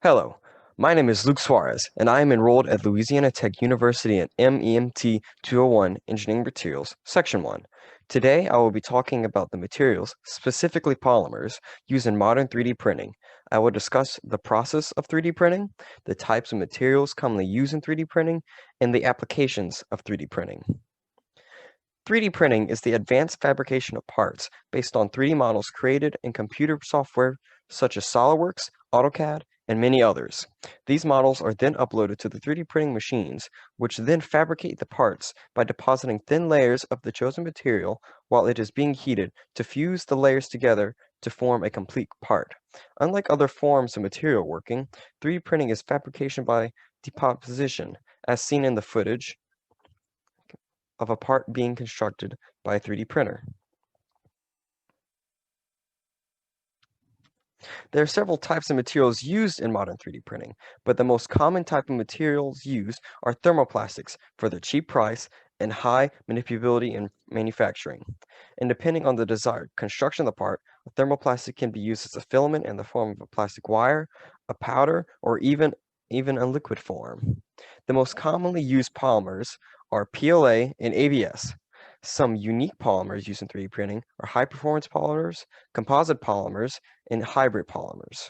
Hello, my name is Luke Suarez, and I am enrolled at Louisiana Tech University in MEMT 201 Engineering Materials, Section 1. Today, I will be talking about the materials, specifically polymers, used in modern 3D printing. I will discuss the process of 3D printing, the types of materials commonly used in 3D printing, and the applications of 3D printing. 3D printing is the advanced fabrication of parts based on 3D models created in computer software such as SolidWorks, AutoCAD, and many others. These models are then uploaded to the 3D printing machines, which then fabricate the parts by depositing thin layers of the chosen material while it is being heated to fuse the layers together to form a complete part. Unlike other forms of material working, 3D printing is fabrication by deposition, as seen in the footage of a part being constructed by a 3D printer. There are several types of materials used in modern 3D printing, but the most common type of materials used are thermoplastics for their cheap price and high manipulability in manufacturing. And depending on the desired construction of the part, a thermoplastic can be used as a filament in the form of a plastic wire, a powder, or even a liquid form. The most commonly used polymers are PLA and ABS. Some unique polymers used in 3D printing are high-performance polymers, composite polymers, and hybrid polymers.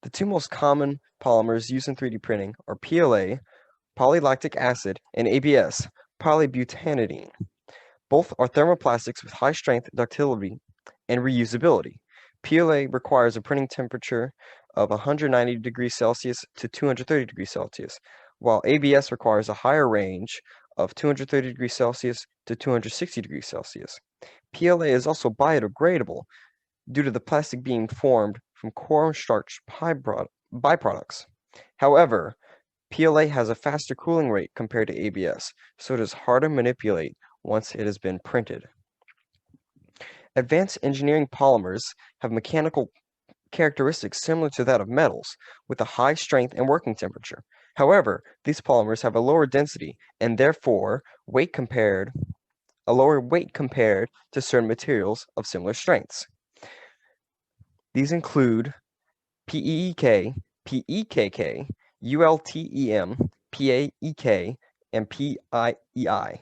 The two most common polymers used in 3D printing are PLA, polylactic acid, and ABS, polybutanediene. Both are thermoplastics with high strength, ductility, and reusability. PLA requires a printing temperature of 190 degrees Celsius to 230 degrees Celsius, while ABS requires a higher range of 230 degrees Celsius to 260 degrees Celsius. PLA is also biodegradable due to the plastic being formed from cornstarch byproducts. However, PLA has a faster cooling rate compared to ABS, so it is harder to manipulate once it has been printed. Advanced engineering polymers have mechanical characteristics similar to that of metals, with a high strength and working temperature. However, these polymers have a lower density and therefore a lower weight compared to certain materials of similar strengths. These include PEEK, PEKK, ULTEM, PAEK, and PIEI.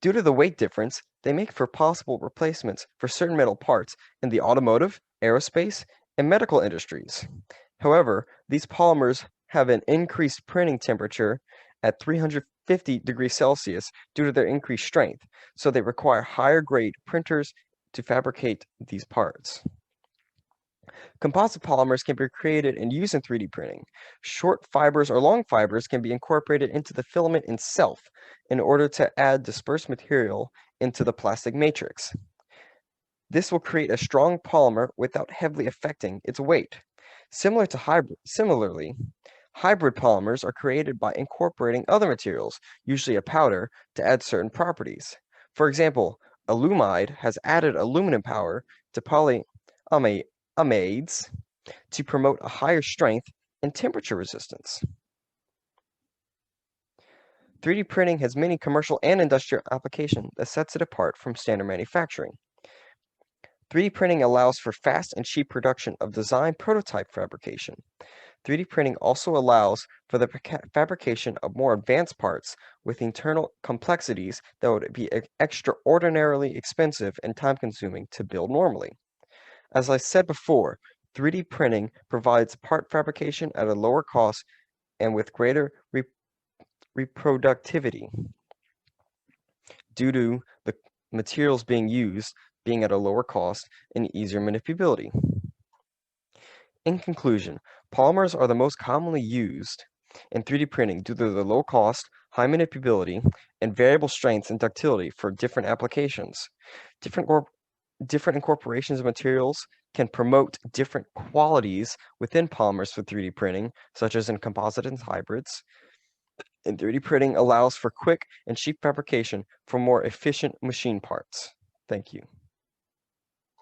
Due to the weight difference, they make for possible replacements for certain metal parts in the automotive, aerospace, and medical industries. However, these polymers have an increased printing temperature at 350 degrees Celsius due to their increased strength, so they require higher grade printers to fabricate these parts. Composite polymers can be created and used in 3D printing. Short fibers or long fibers can be incorporated into the filament itself in order to add dispersed material into the plastic matrix. This will create a strong polymer without heavily affecting its weight. Similarly, hybrid polymers are created by incorporating other materials, usually a powder, to add certain properties. For example, alumide has added aluminum powder to polyamides to promote a higher strength and temperature resistance. 3D printing has many commercial and industrial applications that sets it apart from standard manufacturing. 3D printing allows for fast and cheap production of design prototype fabrication. 3D printing also allows for the fabrication of more advanced parts with internal complexities that would be extraordinarily expensive and time-consuming to build normally. As I said before, 3D printing provides part fabrication at a lower cost and with greater reproductivity due to the materials being used being at a lower cost and easier manipulability. In conclusion, polymers are the most commonly used in 3D printing due to their low cost, high manipulability, and variable strengths and ductility for different applications. Different incorporations of materials can promote different qualities within polymers for 3D printing, such as in composite and hybrids. And 3D printing allows for quick and cheap fabrication for more efficient machine parts. Thank you.